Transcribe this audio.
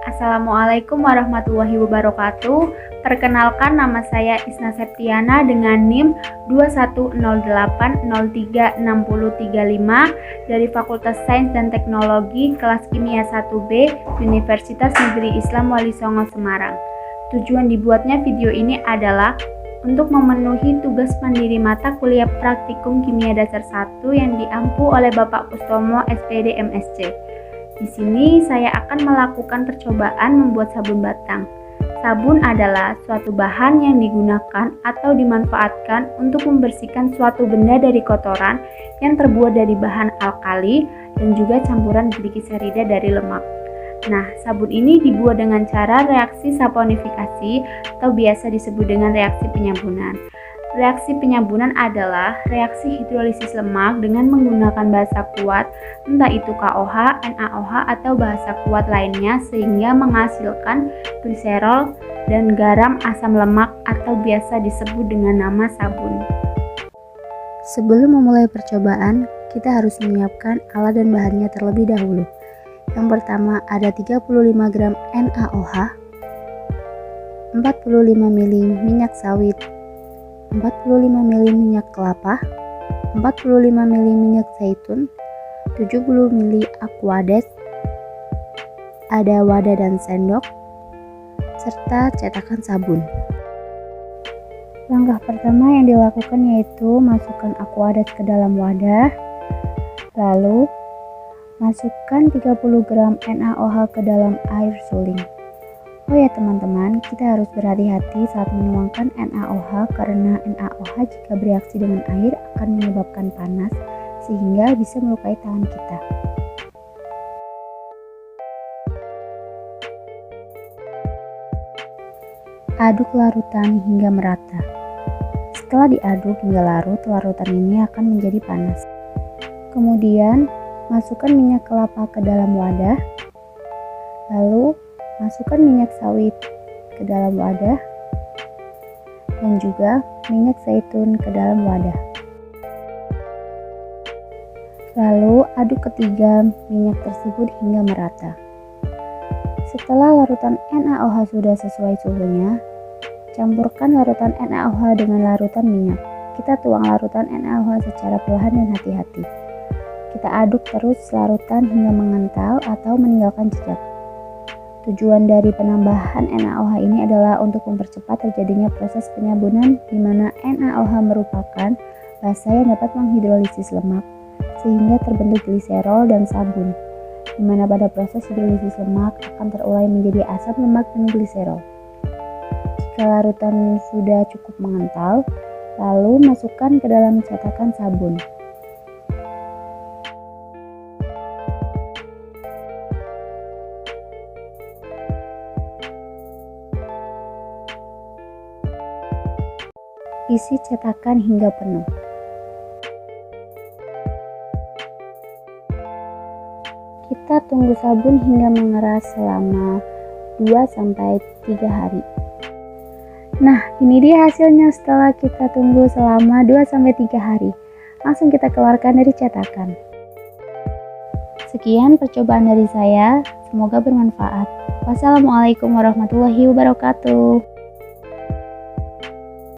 Assalamualaikum warahmatullahi wabarakatuh. Perkenalkan, nama saya Isna Septiana dengan NIM 2108036035 dari Fakultas Sains dan Teknologi kelas Kimia 1B Universitas Negeri Islam Wali Songo Semarang. Tujuan dibuatnya video ini adalah untuk memenuhi tugas mandiri mata kuliah praktikum kimia dasar 1 yang diampu oleh Bapak Kustomo SPD MSc. Di sini saya akan melakukan percobaan membuat sabun batang. Sabun adalah suatu bahan yang digunakan atau dimanfaatkan untuk membersihkan suatu benda dari kotoran yang terbuat dari bahan alkali dan juga campuran gliserida dari lemak. Nah, sabun ini dibuat dengan cara reaksi saponifikasi atau biasa disebut dengan reaksi penyambunan. Reaksi penyambunan adalah reaksi hidrolisis lemak dengan menggunakan bahasa kuat, entah itu KOH, NaOH, atau bahasa kuat lainnya sehingga menghasilkan gliserol dan garam asam lemak atau biasa disebut dengan nama sabun. Sebelum memulai percobaan, kita harus menyiapkan alat dan bahannya terlebih dahulu. Yang pertama ada 35 gram NaOH, 45 ml minyak sawit, 45 ml minyak kelapa, 45 ml minyak zaitun, 70 ml Aquades, ada wadah dan sendok, serta cetakan sabun. Langkah pertama yang dilakukan yaitu masukkan Aquades ke dalam wadah, lalu masukkan 30 gram NaOH ke dalam air suling. Oh ya teman-teman, kita harus berhati-hati saat menuangkan NaOH karena NaOH jika bereaksi dengan air akan menyebabkan panas sehingga bisa melukai tangan kita. Aduk larutan hingga merata. Setelah diaduk hingga larut, larutan ini akan menjadi panas. Kemudian masukkan minyak kelapa ke dalam wadah, lalu masukkan minyak sawit ke dalam wadah, dan juga minyak zaitun ke dalam wadah. Lalu aduk ketiga minyak tersebut hingga merata. Setelah larutan NaOH sudah sesuai suhunya, campurkan larutan NaOH dengan larutan minyak. Kita tuang larutan NaOH secara perlahan dan hati-hati. Kita aduk terus larutan hingga mengental atau meninggalkan jejak. Tujuan dari penambahan NaOH ini adalah untuk mempercepat terjadinya proses penyambunan di mana NaOH merupakan basa yang dapat menghidrolisis lemak sehingga terbentuk gliserol dan sabun, di mana pada proses hidrolisis lemak akan terurai menjadi asam lemak dan gliserol. Jika larutan sudah cukup mengental, lalu masukkan ke dalam cetakan sabun. Isi cetakan hingga penuh. Kita tunggu sabun hingga mengeras selama 2-3 hari. Nah, ini dia hasilnya setelah kita tunggu selama 2-3 hari. Langsung kita keluarkan dari cetakan. Sekian percobaan dari saya, semoga bermanfaat. Wassalamualaikum warahmatullahi wabarakatuh.